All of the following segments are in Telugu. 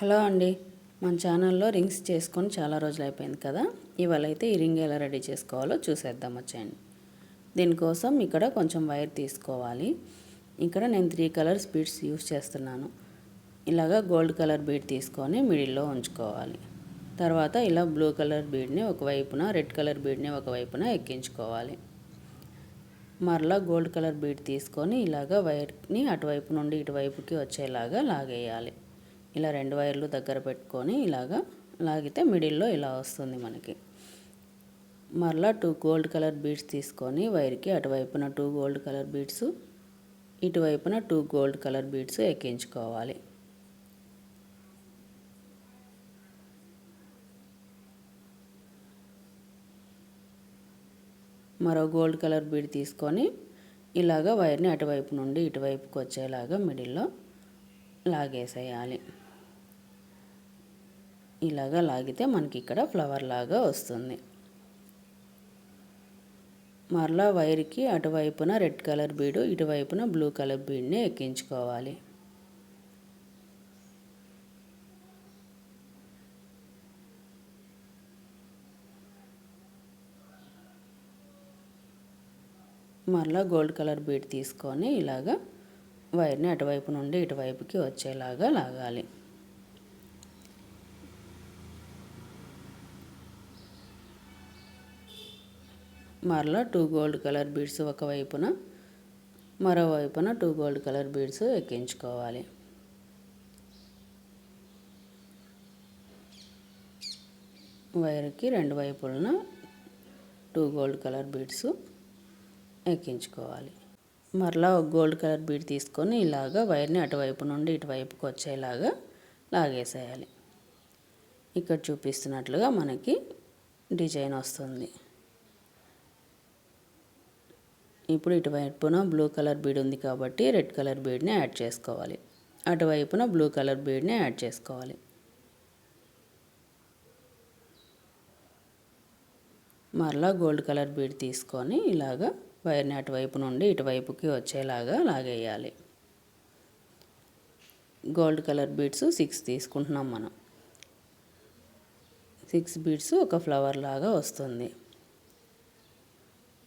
హలో అండి, మన ఛానల్లో రింగ్స్ చేసుకొని చాలా రోజులు అయిపోయింది కదా. ఇవాళ అయితే ఈ రింగ్ ఎలా రెడీ చేసుకోవాలో చూసేద్దాం వచ్చేయండి. దీనికోసం ఇక్కడ కొంచెం వైర్ తీసుకోవాలి. ఇక్కడ నేను 3 కలర్స్ బీడ్స్ యూస్ చేస్తున్నాను. ఇలాగా గోల్డ్ కలర్ బీడ్ తీసుకొని మిడిల్లో ఉంచుకోవాలి. తర్వాత ఇలా బ్లూ కలర్ బీడ్ని ఒకవైపున, రెడ్ కలర్ బీడ్ని ఒకవైపున ఎక్కించుకోవాలి. మరలా గోల్డ్ కలర్ బీడ్ తీసుకొని ఇలాగా వైర్ని అటువైపు నుండి ఇటువైపుకి వచ్చేలాగా లాగేయాలి. ఇలా 2 వైర్లు దగ్గర పెట్టుకొని ఇలాగా లాగితే మిడిల్లో ఇలా వస్తుంది మనకి. మరలా 2 గోల్డ్ కలర్ బీడ్స్ తీసుకొని వైర్కి అటువైపున 2 గోల్డ్ కలర్ బీడ్స్, ఇటువైపున 2 గోల్డ్ కలర్ బీడ్స్ ఎక్కించుకోవాలి. మరో గోల్డ్ కలర్ బీడ్ తీసుకొని ఇలాగా వైర్ని అటువైపు నుండి ఇటువైపుకి వచ్చేలాగా మిడిల్లో లాగేసేయాలి. ఇలాగా లాగితే మనకి ఇక్కడ ఫ్లవర్ లాగా వస్తుంది. మరలా వైర్కి అటువైపున రెడ్ కలర్ బీడు, ఇటువైపున బ్లూ కలర్ బీడ్ని ఎక్కించుకోవాలి. మరలా గోల్డ్ కలర్ బీడ్ తీసుకొని ఇలాగా వైర్ని అటువైపు నుండి ఇటువైపుకి వచ్చేలాగా లాగాలి. మరలా 2 గోల్డ్ కలర్ బీడ్స్ ఒకవైపున, మరోవైపున 2 గోల్డ్ కలర్ బీడ్స్ ఎక్కించుకోవాలి. వైర్కి 2 వైపులన 2 గోల్డ్ కలర్ బీడ్స్ ఎక్కించుకోవాలి. మరలా ఒక గోల్డ్ కలర్ బీడ్ తీసుకొని ఇలాగా వైర్ని అటువైపు నుండి ఇటువైపుకి వచ్చేలాగా లాగేసేయాలి. ఇక్కడ చూపిస్తున్నట్లుగా మనకి డిజైన్ వస్తుంది. ఇప్పుడు ఇటువైపున బ్లూ కలర్ బీడ్ ఉంది కాబట్టి రెడ్ కలర్ బీడ్ని యాడ్ చేసుకోవాలి. అటువైపున బ్లూ కలర్ బీడ్ని యాడ్ చేసుకోవాలి. మరలా గోల్డ్ కలర్ బీడ్ తీసుకొని ఇలాగా వైర్ని అటువైపు నుండి ఇటువైపుకి వచ్చేలాగా లాగేయాలి. గోల్డ్ కలర్ బీడ్స్ 6 తీసుకుంటున్నాం మనం. 6 బీడ్స్ ఒక ఫ్లవర్ లాగా వస్తుంది.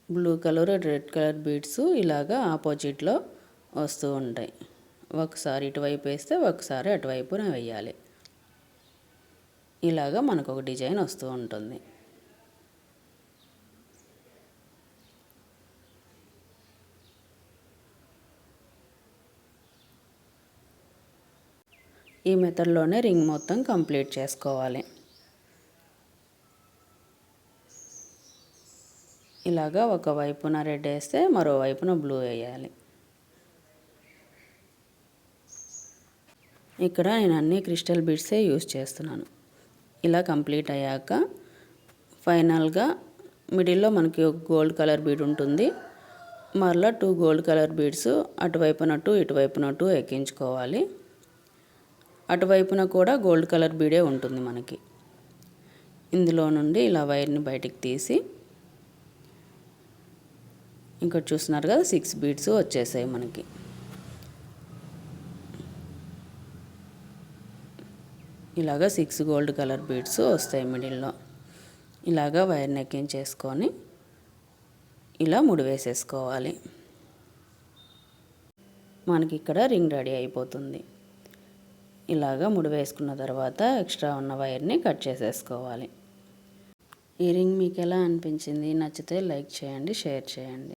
Blue colour, red colour beads ఇలాగా ఆపోజిట్లో వస్తూ ఉంటాయి. ఒకసారి ఇటువైపు వేస్తే ఒకసారి అటువైపున వేయాలి. ఇలాగా మనకు ఒక డిజైన్ వస్తూ ఉంటుంది. ఈ మెథడ్లోనే రింగ్ మొత్తం కంప్లీట్ చేసుకోవాలి. ఇలాగా ఒకవైపున రెడ్ వేస్తే మరోవైపున బ్లూ వేయాలి. ఇక్కడ నేను అన్ని క్రిస్టల్ బీడ్సే యూస్ చేస్తున్నాను. ఇలా కంప్లీట్ అయ్యాక ఫైనల్గా మిడిల్లో మనకి ఒక గోల్డ్ కలర్ బీడ్ ఉంటుంది. మరలా 2 గోల్డ్ కలర్ బీడ్స్ అటువైపున 2, ఇటువైపున 2 ఎక్కించుకోవాలి. అటువైపున కూడా గోల్డ్ కలర్ బీడే ఉంటుంది మనకి. ఇందులో నుండి ఇలా వైర్ని బయటికి తీసి ఇక్కడ చూస్తున్నారు కదా 6 బీడ్స్ వచ్చేసాయి మనకి. ఇలాగా 6 గోల్డ్ కలర్ బీడ్స్ వస్తాయి మిడిల్లో. ఇలాగా వైర్ని ఎక్కించేసుకొని ఇలా ముడి వేసేసుకోవాలి. మనకి ఇక్కడ రింగ్ రెడీ అయిపోతుంది. ఇలాగా ముడి వేసుకున్న తర్వాత ఎక్స్ట్రా ఉన్న వైర్ని కట్ చేసేసుకోవాలి. ఈ రింగ్ మీకు ఎలా అనిపించింది? నచ్చితే లైక్ చేయండి, షేర్ చేయండి.